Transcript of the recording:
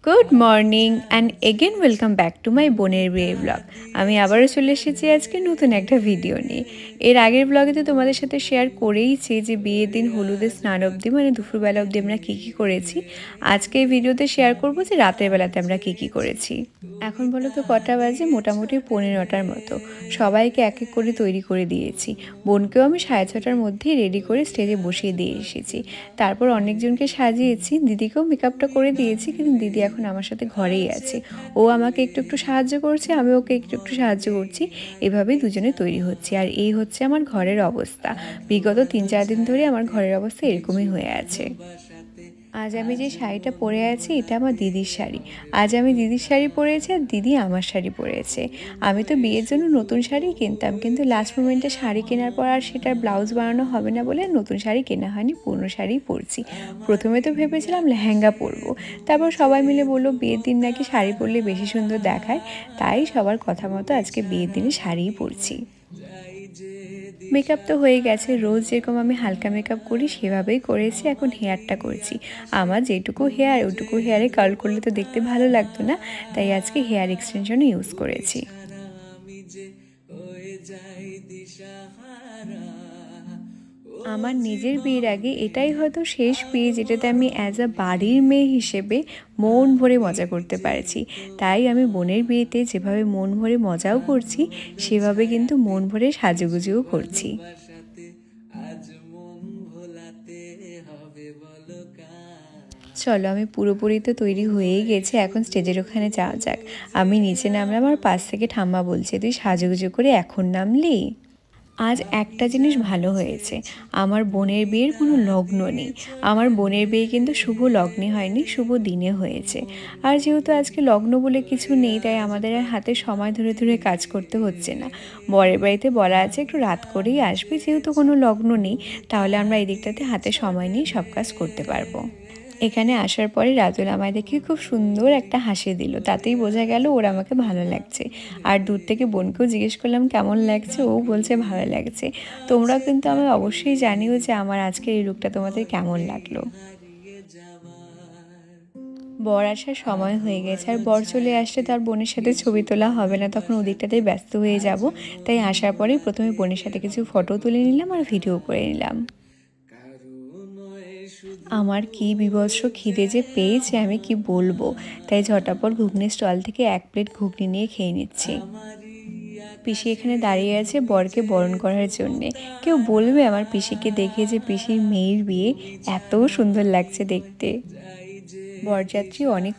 Good morning and again welcome back to my বোনের বিয়ে blog. আমি আবারও চলে এসেছি আজকে নতুন একটা ভিডিও নিয়ে। এর আগের ব্লগে তো তোমাদের সাথে শেয়ার করেইছি যে বিয়ের দিন হলুদের স্নান অবধি মানে দুপুরবেলা অবধি আমরা কী কী করেছি। আজকে এই ভিডিওতে শেয়ার করবো যে রাতের বেলাতে আমরা কী কী করেছি। এখন বলো তো কটা বাজে? মোটামুটি 9:15টার মতো। সবাইকে এক এক করে তৈরি করে দিয়েছি। বোনকেও আমি 6:30টার মধ্যেই রেডি করে স্টেজে বসিয়ে দিয়ে এসেছি। তারপর অনেকজনকে সাজিয়েছি, দিদিকেও মেকআপটা করে দিয়েছি, কিন্তু দিদি এখন আমার সাথে ঘরেই আছে। ও আমাকে একটু একটু সাহায্য করছে, আমি ওকে একটু একটু সাহায্য করছি। এভাবেই দুজনে তৈরি হচ্ছে। আর এই হচ্ছে আমার ঘরের অবস্থা। বিগত 3-4 দিন ধরে আমার ঘরের অবস্থা এরকমই হয়ে আছে। আজ আমি যে শাড়িটা পরে আছি এটা আমার দিদির শাড়ি। আজ আমি দিদির শাড়ি পরেছি আর দিদি আমার শাড়ি পরেছে। আমি তো বিয়ের জন্য নতুন শাড়ি কিনতাম, কিন্তু লাস্ট মোমেন্টে শাড়ি কেনার পর আর সেটার ব্লাউজ বানানো হবে না বলে নতুন শাড়ি কেনা হয়নি, পুরনো শাড়িই পরছি। প্রথমে তো ভেবেছিলাম লেহেঙ্গা পরবো, তারপর সবাই মিলে বললো বিয়ের দিন নাকি শাড়ি পরলে বেশি সুন্দর দেখায়, তাই সবার কথা মতো আজকে বিয়ের দিনে শাড়িই পরছি। মেকআপ তো হয়ে গেছে, রোজ যেরকম আমি হালকা মেকআপ করি সেভাবেই করেছি। এখন হেয়ারটা করছি। আমার যেটুকু হেয়ার ওইটুকু হেয়ারে কার্ল করলে তো দেখতে ভালো লাগতো না, তাই আজকে হেয়ার এক্সটেনশন ইউজ করেছি। আমার নিজের বিয়ের আগে এটাই হয়তো শেষ বিয়ে যেটাতে আমি অ্যাজ আ বাড়ির মেয়ে হিসেবে মন ভরে মজা করতে পারছি। তাই আমি বোনের বিয়েতে যেভাবে মন ভরে মজাও করছি, সেভাবে কিন্তু মন ভরে সাজুগুজুও করছি। চলো, আমি পুরোপুরি তো তৈরি হয়েই গেছি, এখন স্টেজের ওখানে যাওয়া যাক। আমি নিচে নামলাম, আমার পাশ থেকে ঠাম্মা বলছে তুই সাজুগুজু করে এখন নামলি। আজ একটা জিনিস ভালো হয়েছে, আমার বোনের বিয়ের কোনো লগ্ন নেই। আমার বোনের বিয়ে কিন্তু শুভ লগ্নে হয়নি, শুভ দিনে হয়েছে। আর যেহেতু আজকে লগ্ন বলে কিছু নেই, তাই আমাদের আর হাতে সময় ধরে ধরে কাজ করতে হচ্ছে না। বরের বাড়িতে বলা আছে একটু রাত করেই আসবে, যেহেতু কোনো লগ্ন নেই, তাহলে আমরা এই দিকটাতে হাতে সময় নিয়ে সব কাজ করতে পারবো। এখানে আসার পরে রাতুল আমায় দেখে খুব সুন্দর একটা হাসি দিল, তাতেই বোঝা গেল ওর আমাকে ভালো লাগছে। আর দূর থেকে বোনকেও জিজ্ঞেস করলাম কেমন লাগছে, ও বলছে ভালো লাগছে। তোমরা কিন্তু আমায় অবশ্যই জানিও যে আমার আজকের এই লুকটা তোমাদের কেমন লাগলো। বর আসার সময় হয়ে গেছে, আর বর চলে আসলে তার বোনের সাথে ছবি তোলা হবে না, তখন ওদিকটাতেই ব্যস্ত হয়ে যাব। তাই আসার পরেই প্রথমে বোনের সাথে কিছু ফটো তুলে নিলাম আর ভিডিও করে নিলাম। আমার কি বীভৎস খিদে যে পেয়েছে আমি কি বলবো, তাই ঝটাপট ঘুগনি স্টল থেকে 1 প্লেট ঘুগনি নিয়ে খেয়ে নিচ্ছি। পিসি এখানে দাঁড়িয়ে আছে বরকে বরণ করার জন্যে। কেউ বলবে আমার পিসিকে দেখে যে পিসির মেয়ের বিয়ে, এত সুন্দর লাগছে দেখতে। বরযাত্রী অনেক